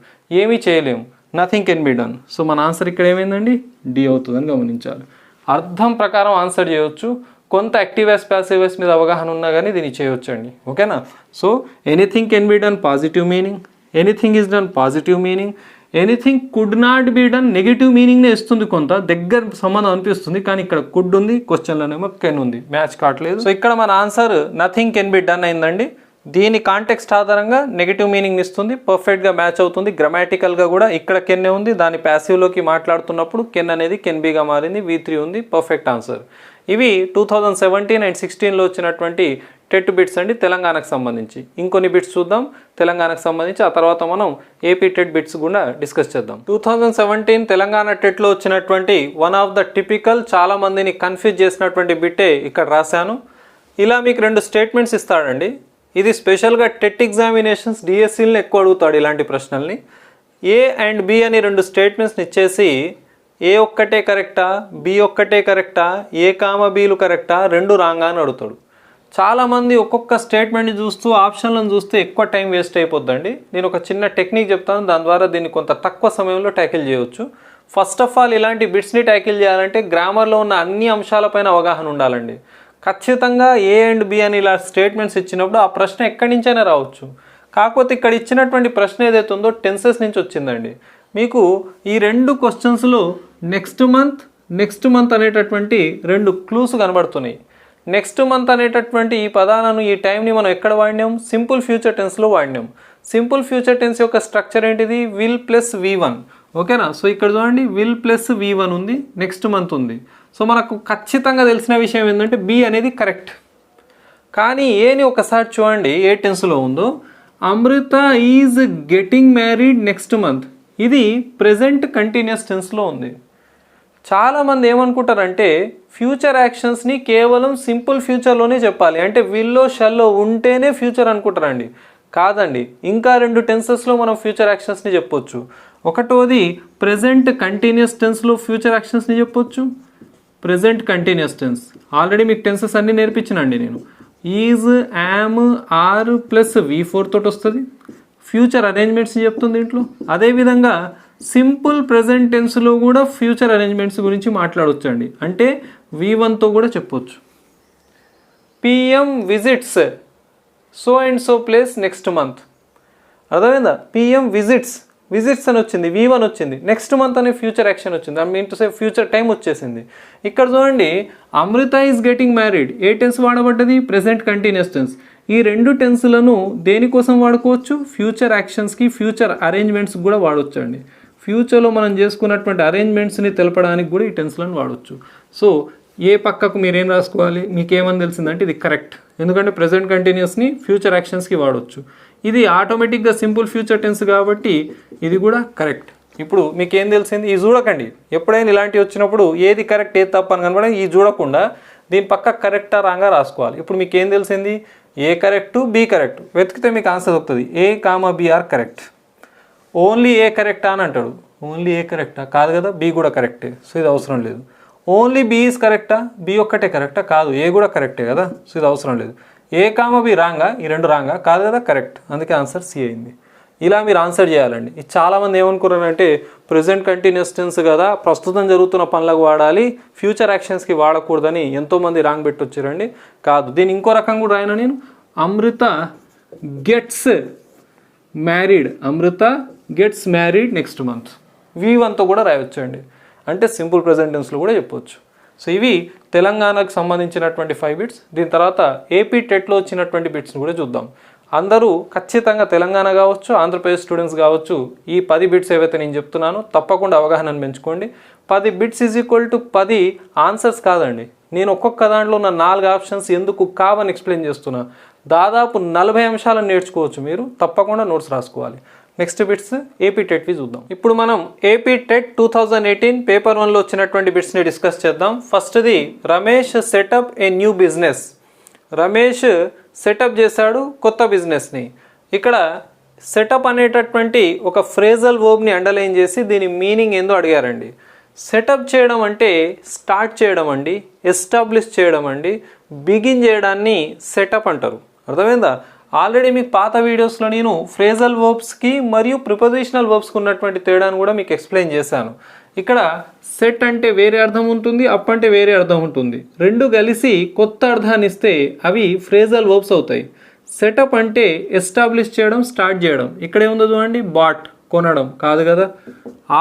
ఏమీ చేయలేము, nothing can be done. So మన ఆన్సర్ ఇక్కడ ఏమైందండి, డి అవుతుందని గమనించాలి. అర్థం ప్రకారం ఆన్సర్ చేయొచ్చు, కొంత యాక్టివ్ వాయిస్ ప్యాసివ్ వాయిస్ మీద అవగాహన ఉన్నా కానీ దీన్ని చేయొచ్చు అండి. ఓకేనా? So anything can be done positive meaning, anything is done positive meaning, anything could not be done negative మీనింగ్నే ఇస్తుంది, కొంత దగ్గర సంబంధం అనిపిస్తుంది, కానీ ఇక్కడ కుడ్ ఉంది, క్వశ్చన్లోనేమో కెన్ ఉంది, మ్యాచ్ కావట్లేదు. సో ఇక్కడ మన answer nothing can be done అయిందండి. దీని కాంటెక్స్ట్ ఆధారంగా నెగిటివ్ మీనింగ్ ఇస్తుంది, పర్ఫెక్ట్గా మ్యాచ్ అవుతుంది. గ్రామాటికల్గా కూడా ఇక్కడ కెన్నే ఉంది, దాని ప్యాసివ్లోకి మాట్లాడుతున్నప్పుడు కెన్ అనేది కెన్ బీగా మారింది, V3 ఉంది, పర్ఫెక్ట్ ఆన్సర్. ఇవి 2017 అండ్ 16లో వచ్చినటువంటి టెట్ బిట్స్ అండి తెలంగాణకు సంబంధించి. ఇంకొన్ని బిట్స్ చూద్దాం తెలంగాణకు సంబంధించి, ఆ తర్వాత మనం ఏపీ టెట్ బిట్స్ కూడా డిస్కస్ చేద్దాం. 2017 తెలంగాణ టెట్లో వచ్చినటువంటి వన్ ఆఫ్ ద టిపికల్, చాలా మందిని కన్ఫ్యూజ్ చేసినటువంటి బిట్టే ఇక్కడ రాశాను. ఇలా మీకు 2 స్టేట్మెంట్స్ ఇస్తాడండి. ఇది స్పెషల్గా టెట్ ఎగ్జామినేషన్స్ డిఎస్సీలను ఎక్కువ అడుగుతాడు ఇలాంటి ప్రశ్నల్ని. ఏ అండ్ బి అని 2 స్టేట్మెంట్స్ని ఇచ్చేసి ఏ ఒక్కటే కరెక్టా, బి ఒక్కటే కరెక్టా, ఏ కామ బీలు కరెక్టా, 2 రాంగా అని అడుగుతాడు. చాలామంది ఒక్కొక్క స్టేట్మెంట్ని చూస్తూ ఆప్షన్లను చూస్తే ఎక్కువ టైం వేస్ట్ అయిపోద్దండి. నేను ఒక చిన్న టెక్నిక్ చెప్తాను, దాని ద్వారా దీన్ని కొంత తక్కువ సమయంలో ట్యాకిల్ చేయవచ్చు. ఫస్ట్ ఆఫ్ ఆల్ ఇలాంటి బిట్స్ని ట్యాకిల్ చేయాలంటే గ్రామర్లో ఉన్న అన్ని అంశాలపైన అవగాహన ఉండాలండి. ఖచ్చితంగా ఏ అండ్ బి అని ఇలా స్టేట్మెంట్స్ ఇచ్చినప్పుడు ఆ ప్రశ్న ఎక్కడి నుంచైనా రావచ్చు. కాకపోతే ఇక్కడ ఇచ్చినటువంటి ప్రశ్న ఏదైతే ఉందో టెన్సెస్ నుంచి వచ్చిందండి. మీకు ఈ 2 క్వశ్చన్స్లో నెక్స్ట్ మంత్ అనేటటువంటి 2 క్లూస్ కనబడుతున్నాయి. నెక్స్ట్ మంత్ అనేటటువంటి ఈ పదాలను, ఈ టైంని మనం ఎక్కడ వాడినాం, సింపుల్ ఫ్యూచర్ టెన్స్లో వాడినాం. సింపుల్ ఫ్యూచర్ టెన్స్ యొక్క స్ట్రక్చర్ ఏంటిది, విల్ ప్లస్ V1. ఓకేనా? సో ఇక్కడ చూడండి, విల్ ప్లస్ V1 ఉంది, నెక్స్ట్ మంత్ ఉంది. సో మనకు ఖచ్చితంగా తెలిసిన విషయం ఏంటంటే బి అనేది కరెక్ట్. కానీ ఏని ఒకసారి చూడండి ఏ టెన్స్లో ఉందో, Amrita is getting married next month, ఇది ప్రెజెంట్ కంటిన్యూస్ టెన్స్లో ఉంది. చాలామంది ఏమనుకుంటారంటే ఫ్యూచర్ యాక్షన్స్ని కేవలం సింపుల్ ఫ్యూచర్లోనే చెప్పాలి, అంటే విల్లో షల్లో ఉంటేనే ఫ్యూచర్ అనుకుంటారండి. కాదండి, ఇంకా 2 టెన్సెస్లో మనం ఫ్యూచర్ యాక్షన్స్ని చెప్పొచ్చు. ఒకటోది ప్రెజెంట్ కంటిన్యూస్ టెన్స్లో ఫ్యూచర్ యాక్షన్స్ని చెప్పొచ్చు. ప్రెజెంట్ కంటిన్యూస్ టెన్స్ ఆల్రెడీ మీకు టెన్సెస్ అన్నీ నేర్పించినండి నేను. Is, yam, are plus V4 తోటి వస్తుంది, ఫ్యూచర్ అరేంజ్మెంట్స్ చెప్తుంది దీంట్లో. అదేవిధంగా సింపుల్ ప్రెజెంట్ టెన్స్లో కూడా ఫ్యూచర్ అరేంజ్మెంట్స్ గురించి మాట్లాడవచ్చు అండి, అంటే V1తో కూడా చెప్పొచ్చు. PM visits so and so place next month, అర్థమైందా? PM విజిట్స్ అని వచ్చింది, V1 వచ్చింది, నెక్స్ట్ మంత్ అనే ఫ్యూచర్ యాక్షన్ వచ్చింది, I mean to say future time వచ్చేసింది. ఇక్కడ చూడండి, అమృత ఈజ్ గెటింగ్ మ్యారీడ్, ఏ టెన్స్ వాడబడ్డది, ప్రెజెంట్ కంటిన్యూస్ టెన్స్. ఈ 2 టెన్స్లను దేనికోసం వాడుకోవచ్చు, ఫ్యూచర్ యాక్షన్స్కి, ఫ్యూచర్ అరేంజ్మెంట్స్ కూడా వాడవచ్చు అండి. ఫ్యూచర్లో మనం చేసుకున్నటువంటి అరేంజ్మెంట్స్ని తెలపడానికి కూడా ఈ టెన్స్లను వాడవచ్చు. సో ఏ పక్కకు మీరేం రాసుకోవాలి, మీకేమని తెలిసిందంటే ఇది కరెక్ట్, ఎందుకంటే ప్రెజెంట్ కంటిన్యూస్ని ఫ్యూచర్ యాక్షన్స్కి వాడవచ్చు. ఇది ఆటోమేటిక్గా సింపుల్ ఫ్యూచర్ టెన్స్ కాబట్టి ఇది కూడా కరెక్ట్. ఇప్పుడు మీకు ఏం తెలిసింది, ఈ చూడకండి, ఎప్పుడైనా ఇలాంటివి వచ్చినప్పుడు ఏది కరెక్ట్ ఏది తప్పు అని కనబడి ఈ చూడకుండా దీని పక్క కరెక్టా రాంగా రాసుకోవాలి. ఇప్పుడు మీకు ఏం తెలిసింది, ఏ కరెక్ట్, బి కరెక్ట్, వెతికితే మీకు ఆన్సర్ వస్తుంది, A comma B are correct. Only A కరెక్టా అని అంటాడు, ఓన్లీ ఏ కరెక్టా కాదు కదా, బి కూడా కరెక్టే, సో ఇది అవసరం లేదు. ఓన్లీ బి ఈజ్ కరెక్టా, బి ఒక్కటే కరెక్టా కాదు, ఏ కూడా కరెక్టే కదా, సో ఇది అవసరం లేదు. ఏ కామ బి రాంగా, ఈ 2 రాంగా కాదు కదా, కరెక్ట్, అందుకే ఆన్సర్ సి అయింది. ఇలా మీరు ఆన్సర్ చేయాలండి. ఇది చాలామంది ఏమనుకున్నారంటే ప్రెజెంట్ కంటిన్యూస్ టెన్స్ కదా, ప్రస్తుతం జరుగుతున్న పనులకు వాడాలి, ఫ్యూచర్ యాక్షన్స్కి వాడకూడదని ఎంతోమంది రాంగ్ పెట్టి వచ్చారండి. కాదు, దీన్ని ఇంకో రకం కూడా రాయను నేను, అమృత గెట్స్ మ్యారీడ్ నెక్స్ట్ మంత్, V1తో కూడా రాయొచ్చు అండి, అంటే సింపుల్ ప్రెజెంట్ టెన్స్లో కూడా చెప్పవచ్చు. సో ఇవి తెలంగాణకు సంబంధించినటువంటి 5 బిట్స్, దీని తర్వాత ఏపీ టెట్లో వచ్చినటువంటి బిట్స్ని కూడా చూద్దాం. అందరూ ఖచ్చితంగా తెలంగాణ కావచ్చు, ఆంధ్రప్రదేశ్ స్టూడెంట్స్ కావచ్చు, ఈ 10 బిట్స్ ఏవైతే నేను చెప్తున్నానో తప్పకుండా అవగాహనను పెంచుకోండి. 10 bits is equal to 10 answers కాదండి. నేను ఒక్కొక్క దాంట్లో ఉన్న 4 ఆప్షన్స్ ఎందుకు కావని ఎక్స్ప్లెయిన్ చేస్తున్నా. దాదాపు 40 అంశాలను నేర్చుకోవచ్చు. మీరు తప్పకుండా నోట్స్ రాసుకోవాలి. నెక్స్ట్ బిట్స్ ఏపీ టెట్వి చూద్దాం. ఇప్పుడు మనం ఏపీ టెట్ 2018 పేపర్ 1లో వచ్చినటువంటి బిట్స్ని డిస్కస్ చేద్దాం. ఫస్ట్ది Ramesh setup a new business. Ramesh setup చేశాడు కొత్త బిజినెస్ని. ఇక్కడ సెటప్ అనేటటువంటి ఒక ఫ్రేజల్ వర్బ్ని అండర్లైన్ చేసి దీని మీనింగ్ ఏందో అడిగారండి. సెటప్ చేయడం అంటే స్టార్ట్ చేయడం అండి, ఎస్టాబ్లిష్ చేయడం అండి, బిగిన్ చేయడాన్ని సెటప్ అంటారు. అర్థమైందా? ఆల్రెడీ మీకు పాత వీడియోస్లో నేను ఫ్రేజల్ వర్బ్స్కి మరియు ప్రిపోజిషనల్ వర్బ్స్కి ఉన్నటువంటి తేడాను కూడా మీకు ఎక్స్ప్లెయిన్ చేశాను. ఇక్కడ సెట్ అంటే వేరే అర్థం ఉంటుంది, అప్ అంటే వేరే అర్థం ఉంటుంది. రెండు కలిసి కొత్త అర్థాన్ని ఇస్తే అవి ఫ్రేజల్ వర్బ్స్ అవుతాయి. సెటప్ అంటే ఎస్టాబ్లిష్ చేయడం, స్టార్ట్ చేయడం. ఇక్కడ ఏముందో చూడండి, బాట్ కొనడం కాదు కదా,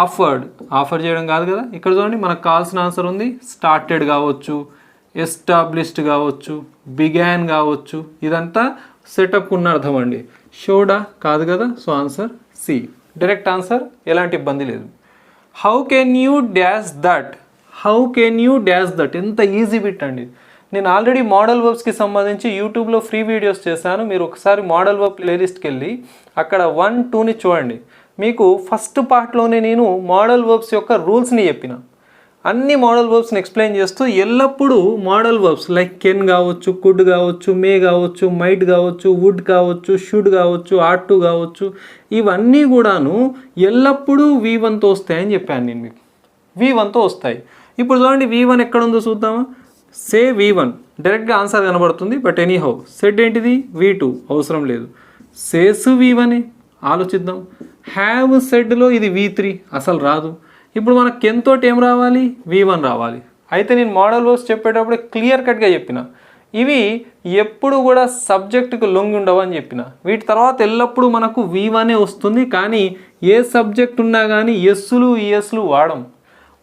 ఆఫర్ చేయడం కాదు కదా. ఇక్కడ చూడండి మనకు కావాల్సిన ఆన్సర్ ఉంది. స్టార్టెడ్ కావచ్చు, ఎస్టాబ్లిష్డ్ కావచ్చు, బిగాన్ కావచ్చు, ఇదంతా సెటప్కు ఉన్న అర్థం అండి. షోడా కాదు కదా, so answer C. Direct answer, ఎలాంటి ఇబ్బంది లేదు. How can you dash that. How can you dash that ఎంత ఈజీ బిట్ అండి. నేను ఆల్రెడీ మోడల్ వర్బ్స్కి సంబంధించి యూట్యూబ్లో ఫ్రీ వీడియోస్ చేశాను. మీరు ఒకసారి మోడల్ వర్బ్ ప్లేలిస్ట్కి వెళ్ళి అక్కడ 1, 2ని చూడండి. మీకు ఫస్ట్ పార్ట్లోనే నేను మోడల్ వర్బ్స్ యొక్క రూల్స్ని చెప్పిన. అన్ని మోడల్ వర్బ్స్ని ఎక్స్ప్లెయిన్ చేస్తూ ఎల్లప్పుడూ మోడల్ వర్బ్స్ లైక్ కెన్ కావచ్చు, కుడ్ కావచ్చు, మే కావచ్చు, మైట్ కావచ్చు, వుడ్ కావచ్చు, షుడ్ కావచ్చు, ఆట్ టు కావచ్చు, ఇవన్నీ కూడాను ఎల్లప్పుడూ V1తో వస్తాయని చెప్పాను నేను మీకు. V1తో వస్తాయి. ఇప్పుడు చూడండి V1 ఎక్కడ ఉందో చూద్దామా. సే V1 డైరెక్ట్గా ఆన్సర్ కనబడుతుంది. బట్ ఎనీహౌ సెడ్ ఏంటిది V2 అవసరం లేదు. సేస్ V1 ఆలోచిద్దాం. హ్యావ్ సెడ్లో ఇది V3 అసలు రాదు. ఇప్పుడు మనకు కెన్ తోటి ఏం రావాలి, V1 రావాలి. అయితే నేను మోడల్ వర్బ్స్ చెప్పేటప్పుడు క్లియర్ కట్గా చెప్పిన, ఇవి ఎప్పుడు కూడా సబ్జెక్టుకు లొంగి ఉండవు అని చెప్పిన. వీటి తర్వాత ఎల్లప్పుడూ మనకు V1 వస్తుంది. కానీ ఏ సబ్జెక్ట్ ఉన్నా కానీ ఎస్సులు ఈఎస్లు వాడం.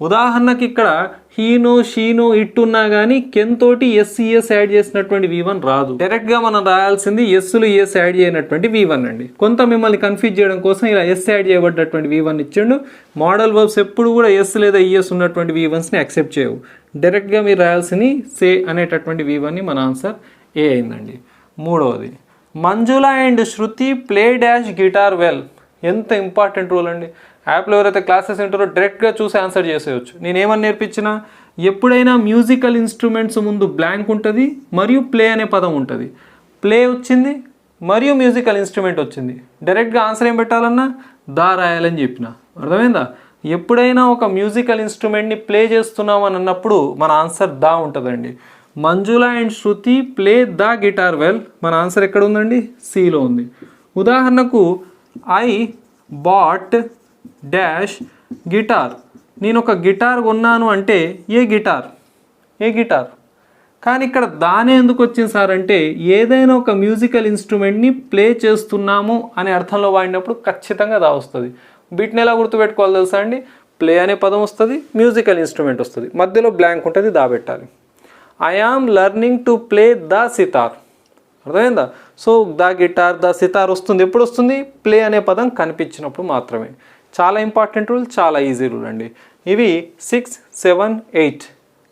ఉదాహరణకి ఇక్కడ హీనో, షీనో, ఇట్ ఉన్నా కానీ కెన్ తోటి ఎస్ఈఎస్ యాడ్ చేసినటువంటి V1 రాదు. డైరెక్ట్గా మనం రాయాల్సింది ఎస్సులు ఈఎస్ యాడ్ చేయనటువంటి V1 అండి. కొంత మిమ్మల్ని కన్ఫ్యూజ్ చేయడం కోసం ఇలా ఎస్ యాడ్ చేయబడ్డటువంటి V1 ఇచ్చిండు. మోడల్ వర్బ్స్ ఎప్పుడు కూడా ఎస్ లేదా ఈఎస్ ఉన్నటువంటి V1స్ని యాక్సెప్ట్ చేయవు. డైరెక్ట్గా మీరు రాయాల్సింది సే అనేటటువంటి V1ని మన ఆన్సర్ ఏ అయిందండి. మూడవది Manjula and Shruti play dash guitar well. ఎంత ఇంపార్టెంట్ రూల్ అండి. యాప్లో ఎవరైతే క్లాసెస్ వింటారో డైరెక్ట్గా చూసి ఆన్సర్ చేసేయచ్చు. నేనేమని నేర్పించినా, ఎప్పుడైనా మ్యూజికల్ ఇన్స్ట్రుమెంట్స్ ముందు బ్లాంక్ ఉంటుంది మరియు ప్లే అనే పదం ఉంటుంది. ప్లే వచ్చింది మరియు మ్యూజికల్ ఇన్స్ట్రుమెంట్ వచ్చింది. డైరెక్ట్గా ఆన్సర్ ఏం పెట్టాలన్నా దా రాయాలని చెప్పిన. అర్థమైందా? ఎప్పుడైనా ఒక మ్యూజికల్ ఇన్స్ట్రుమెంట్ని ప్లే చేస్తున్నామని అన్నప్పుడు మన ఆన్సర్ దా ఉంటుందండి. Manjula and Shruti play the guitar well. మన ఆన్సర్ ఎక్కడ ఉందండి, సిలో ఉంది. ఉదాహరణకు ఐ బాట్ డాష్ గిటార్. నేను ఒక గిటార్ కొన్నాను అంటే ఏ గిటార్. కానీ ఇక్కడ దానే ఎందుకు వచ్చింది సార్ అంటే, ఏదైనా ఒక మ్యూజికల్ ఇన్స్ట్రుమెంట్ని ప్లే చేస్తున్నాము అనే అర్థంలో వాడినప్పుడు ఖచ్చితంగా దా వస్తుంది. బిట్ని ఎలా గుర్తుపెట్టుకోవాలి తెలుసా అండి, ప్లే అనే పదం వస్తుంది, మ్యూజికల్ ఇన్స్ట్రుమెంట్ వస్తుంది, మధ్యలో బ్లాంక్ ఉంటుంది, దా పెట్టాలి. I am learning to play the sitar. అర్థమైందా? So the guitar, the sitar వస్తుంది. ఎప్పుడు వస్తుంది, ప్లే అనే పదం కనిపించినప్పుడు మాత్రమే. చాలా ఇంపార్టెంట్ రూల్, చాలా ఈజీ రూల్ అండి. ఇవి 6, 7, 8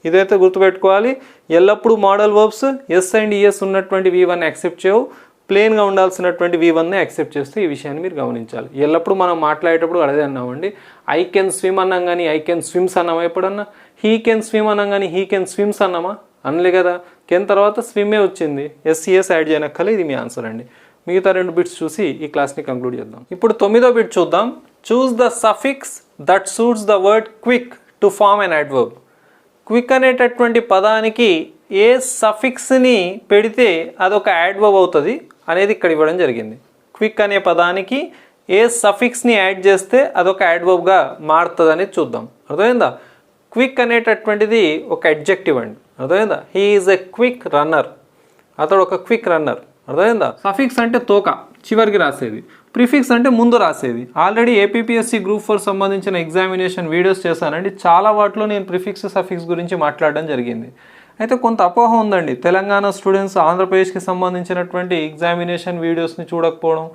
ఇదైతే గుర్తుపెట్టుకోవాలి. ఎల్లప్పుడూ modal verbs S and ES ఉన్నటువంటి V1 యాక్సెప్ట్ చేయవు. ప్లెయిన్గా ఉండాల్సినటువంటి V1ని యాక్సెప్ట్ చేస్తే ఈ విషయాన్ని మీరు గమనించాలి. ఎల్లప్పుడూ మనం మాట్లాడేటప్పుడు అదే అన్నామండి. ఐ కెన్ స్విమ్ అన్నాం కానీ ఐ కెన్ స్విమ్స్ అన్నామా ఎప్పుడన్నా? హీ కెన్ స్విమ్ అన్నాం కానీ హీ కెన్ స్విమ్స్ అన్నామా? అనలే కదా. కెన్ తర్వాత స్విమ్మే వచ్చింది, ఎస్ఈఎస్ యాడ్ చేయనక్కలే. ఇది మీ ఆన్సర్ అండి. మిగతా 2 బిట్స్ చూసి ఈ క్లాస్ని కంక్లూడ్ చేద్దాం. ఇప్పుడు 9వ బిట్ చూద్దాం. Choose the suffix that suits the word quick to form an adverb. Quick అనేటటువంటి పదానికి ఏ సఫిక్స్ని పెడితే అదొక యాడ్వర్బ్ అవుతుంది అనేది ఇక్కడ ఇవ్వడం జరిగింది. క్విక్ అనే పదానికి ఏ సఫిక్స్ని యాడ్ చేస్తే అదొక యాడ్వర్బ్గా మారుతుంది అనేది చూద్దాం. అర్థమైందా? క్విక్ అనేటటువంటిది ఒక అడ్జెక్టివ్ అండి. అర్థమైందా? He is a quick runner. అతడు ఒక క్విక్ రన్నర్. అర్థమైందా? సఫిక్స్ అంటే తోక చివరికి రాసేది, ప్రిఫిక్స్ అంటే ముందు రాసేది. ఆల్రెడీ ఏపీపీఎస్సీ గ్రూప్ 4 సంబంధించిన ఎగ్జామినేషన్ వీడియోస్ చేశానండి. చాలా వాటిలో నేను ప్రిఫిక్స్ సఫిక్స్ గురించి మాట్లాడడం జరిగింది. అయితే కొంత అపోహ ఉందండి, తెలంగాణ స్టూడెంట్స్ ఆంధ్రప్రదేశ్కి సంబంధించినటువంటి ఎగ్జామినేషన్ వీడియోస్ని చూడకపోవడం,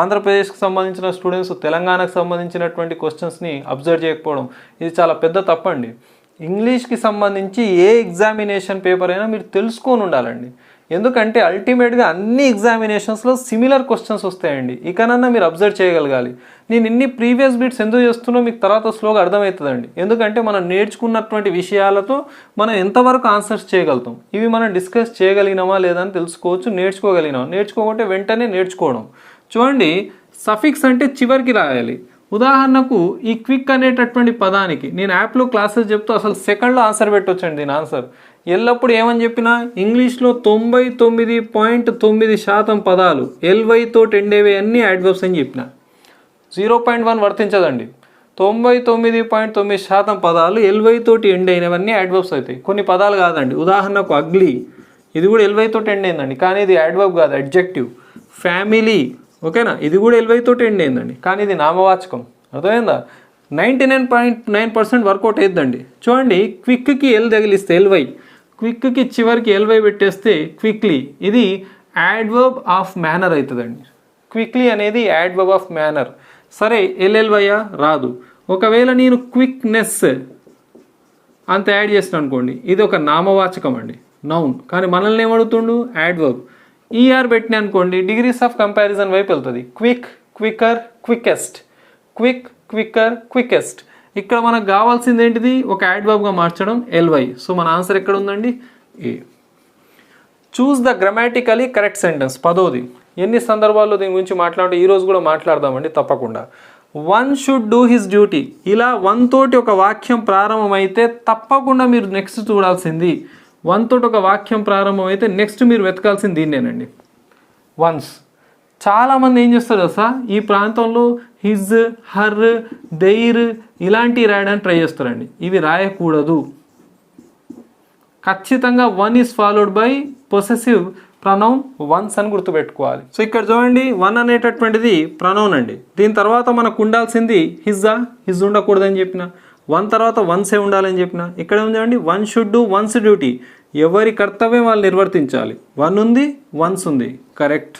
ఆంధ్రప్రదేశ్కి సంబంధించిన స్టూడెంట్స్ తెలంగాణకు సంబంధించినటువంటి క్వశ్చన్స్ని అబ్జర్వ్ చేయకపోవడం, ఇది చాలా పెద్ద తప్పండి. ఇంగ్లీష్కి సంబంధించి ఏ ఎగ్జామినేషన్ పేపర్ అయినా మీరు తెలుసుకొని ఉండాలండి. ఎందుకంటే అల్టిమేట్గా అన్ని ఎగ్జామినేషన్స్లో సిమిలర్ క్వశ్చన్స్ వస్తాయండి. ఇకనన్నా మీరు అబ్జర్వ్ చేయగలగాలి. నేను ఇన్ని ప్రీవియస్ బిట్స్ ఎందుకు చేస్తున్నా మీకు తర్వాత స్లోగా అర్థమవుతుందండి. ఎందుకంటే మనం నేర్చుకున్నటువంటి విషయాలతో మనం ఎంతవరకు ఆన్సర్స్ చేయగలుగుతాం, ఇవి మనం డిస్కస్ చేయగలిగినామా లేదా అని తెలుసుకోవచ్చు, నేర్చుకోగలిగినామా. నేర్చుకోకుంటే వెంటనే నేర్చుకోవడం. చూడండి, సఫిక్స్ అంటే చివరికి రాయాలి. ఉదాహరణకు ఈ క్విక్ అనేటటువంటి పదానికి నేను యాప్లో క్లాసెస్ చెప్తూ అసలు సెకండ్లో ఆన్సర్ పెట్టొచ్చండి. దీని ఆన్సర్ ఎల్లప్పుడు ఏమని చెప్పినా ఇంగ్లీష్లో 99.9% పదాలు ఎల్వైతో ఎండేవి అన్నీ యాడ్వర్బ్స్ అని చెప్పిన. 0.1 వర్తించదండి. 99.9% పదాలు ఎల్వైతోటి ఎండ్ అయినవన్నీ యాడ్వర్బ్స్ అవుతాయి. కొన్ని పదాలు కాదండి. ఉదాహరణకు అగ్లీ, ఇది కూడా ఎల్వైతోటి ఎండ్ అయిందండి, కానీ ఇది యాడ్వర్బ్ కాదు, అడ్జెక్టివ్. ఫ్యామిలీ, ఓకేనా, ఇది కూడా ఎల్వైతోటి ఎండ్ అయిందండి, కానీ ఇది నామవాచకం. అర్థమైందా? 99.9% వర్కౌట్ అయిద్దండి. చూడండి, క్విక్కి ఎల్ తగిలిస్తే ఎల్వై, క్విక్కి చివరికి ఎల్వై పెట్టేస్తే క్విక్లీ, ఇది యాడ్వర్బ్ ఆఫ్ మేనర్ అవుతుందండి. క్విక్లీ అనేది యాడ్వర్బ్ ఆఫ్ మేనర్. సరే, ఎల్ఎల్వైయా రాదు. ఒకవేళ నేను క్విక్నెస్ అంత యాడ్ చేసిన అనుకోండి, ఇది ఒక నామవాచకం అండి, నౌన్. కానీ మనల్ని ఏమడుగుతుండు? యాడ్వర్బ్. ఈఆర్ పెట్టిన అనుకోండి, డిగ్రీస్ ఆఫ్ కంపారిజన్ వైపు వెళ్తుంది. Quick, quicker, quickest, quick, quicker, quickest. ఇక్కడ మనకు కావాల్సింది ఏంటిది? ఒక యాడ్వర్బ్గా మార్చడం, ఎల్వై. సో మన ఆన్సర్ ఎక్కడ ఉందండి? A. Choose the grammatically correct sentence. 10ది. ఎన్ని సందర్భాల్లో దీని గురించి మాట్లాడే, ఈరోజు కూడా మాట్లాడదామండి తప్పకుండా. One should do his duty. ఇలా వన్ తోటి ఒక వాక్యం ప్రారంభమైతే తప్పకుండా మీరు నెక్స్ట్ చూడాల్సింది. వన్ తోటి ఒక వాక్యం ప్రారంభమైతే నెక్స్ట్ మీరు వెతకాల్సింది దీన్నేనండి, వన్స్. చాలామంది ఏం చేస్తారు కదా, ఈ ప్రాంతంలో హిజ్, హర్, దెయిర్ ఇలాంటివి రాయడానికి ట్రై చేస్తారండి. ఇవి రాయకూడదు. ఖచ్చితంగా one is followed by possessive pronoun once అని గుర్తుపెట్టుకోవాలి. సో ఇక్కడ చూడండి, వన్ అనేటటువంటిది ప్రొనౌన్ అండి. దీని తర్వాత మనకు ఉండాల్సింది హిజ్జా, హిజ్ ఉండకూడదని చెప్పిన. వన్ తర్వాత వన్సే ఉండాలని చెప్పిన. ఇక్కడ ఉందండి, one should do one's duty. ఎవరి కర్తవ్యం వాళ్ళు నిర్వర్తించాలి. వన్ ఉంది, వన్స్ ఉంది, correct.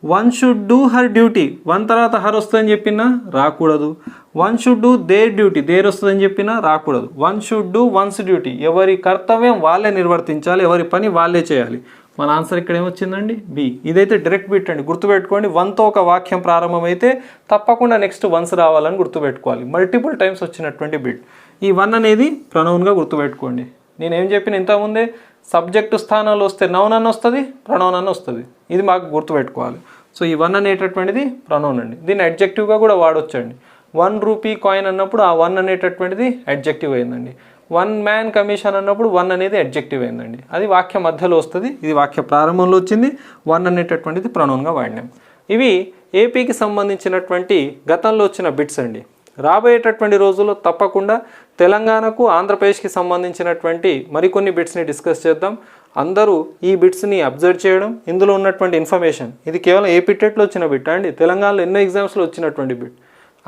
One should do her duty. One తర్వాత హర్ వస్తుందని చెప్పినా రాకూడదు. One should do their duty. Their వస్తుందని చెప్పినా రాకూడదు. One should do one's duty. ఎవరి కర్తవ్యం వాళ్ళే నిర్వర్తించాలి, ఎవరి పని వాళ్ళే చేయాలి. మన ఆన్సర్ ఇక్కడ ఏమొచ్చిందండి? బి. ఇదైతే డైరెక్ట్ బిట్ అండి, గుర్తుపెట్టుకోండి. వన్తో ఒక వాక్యం ప్రారంభమైతే తప్పకుండా నెక్స్ట్ వన్స్ రావాలని గుర్తుపెట్టుకోవాలి. మల్టిపుల్ టైమ్స్ వచ్చినటువంటి బిట్. ఈ వన్ అనేది ప్రొనౌన్గా గుర్తుపెట్టుకోండి. నేనేం చెప్పిన ఇంతకుముందే, సబ్జెక్టు స్థానంలో వస్తే నౌన్ అని వస్తుంది, ప్రొనౌన్ అని వస్తుంది. ఇది మాకు గుర్తుపెట్టుకోవాలి. సో ఈ వన్ అనేటటువంటిది ప్రొనౌన్ అండి. దీన్ని అడ్జెక్టివ్గా కూడా వాడొచ్చండి. 1 రూపీ కాయిన్ అన్నప్పుడు ఆ వన్ అనేటటువంటిది అడ్జెక్టివ్ అయిందండి. 1 మ్యాన్ కమిషన్ అన్నప్పుడు వన్ అనేది అడ్జెక్టివ్ అయిందండి. అది వాక్య మధ్యలో వస్తుంది, ఇది వాక్య ప్రారంభంలో వచ్చింది. వన్ అనేటటువంటిది ప్రొనౌన్గా వాడినాం. ఇవి ఏపీకి సంబంధించినటువంటి గతంలో వచ్చిన బిట్స్ అండి. రాబోయేటటువంటి రోజుల్లో తప్పకుండా తెలంగాణకు, ఆంధ్రప్రదేశ్కి సంబంధించినటువంటి మరికొన్ని బిట్స్ని డిస్కస్ చేద్దాం. అందరూ ఈ బిట్స్ని అబ్జర్వ్ చేయడం, ఇందులో ఉన్నటువంటి ఇన్ఫర్మేషన్, ఇది కేవలం ఏపీ టెట్లో వచ్చిన బిట్ అండి, తెలంగాణలో ఎన్నో ఎగ్జామ్స్లో వచ్చినటువంటి బిట్.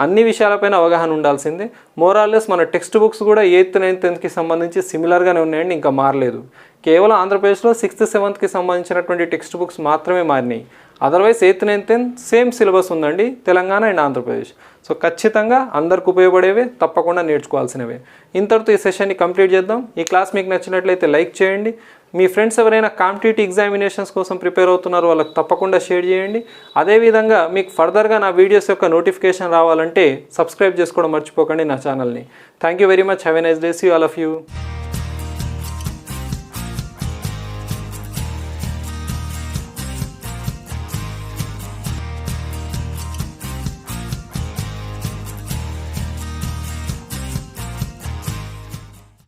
అన్ని విషయాలపైన అవగాహన ఉండాల్సిందే. మోరాల్లెస్ మన టెక్స్ట్ బుక్స్ కూడా 8th, 9th, 10thకి సంబంధించి సిమిలర్గానే ఉన్నాయండి, ఇంకా మారలేదు. కేవలం ఆంధ్రప్రదేశ్లో 6th, 7thకి సంబంధించినటువంటి టెక్స్ట్ బుక్స్ మాత్రమే మారినాయి. Otherwise 8th, 9th, 10th same syllabus ఉందండి, తెలంగాణ అండ్ ఆంధ్రప్రదేశ్. సో ఖచ్చితంగా అందరికి ఉపయోగపడేవే, తప్పకుండా నేర్చుకోవాల్సినవే. ఇంతటితో ఈ సెషన్ని కంప్లీట్ చేద్దాం. ఈ క్లాస్ మీకు నచ్చినట్లయితే లైక్ చేయండి. మీ ఫ్రెండ్స్ ఎవరైనా కాంపిటేటివ్ ఎగ్జామినేషన్స్ కోసం ప్రిపేర్ అవుతున్నారో వాళ్ళకి తప్పకుండా షేర్ చేయండి. అదేవిధంగా మీకు ఫర్దర్గా నా వీడియోస్ యొక్క నోటిఫికేషన్ రావాలంటే సబ్స్క్రైబ్ చేసుకోవడం మర్చిపోకండి నా ఛానల్ని. Thank you very much. Have a nice day. See all of you.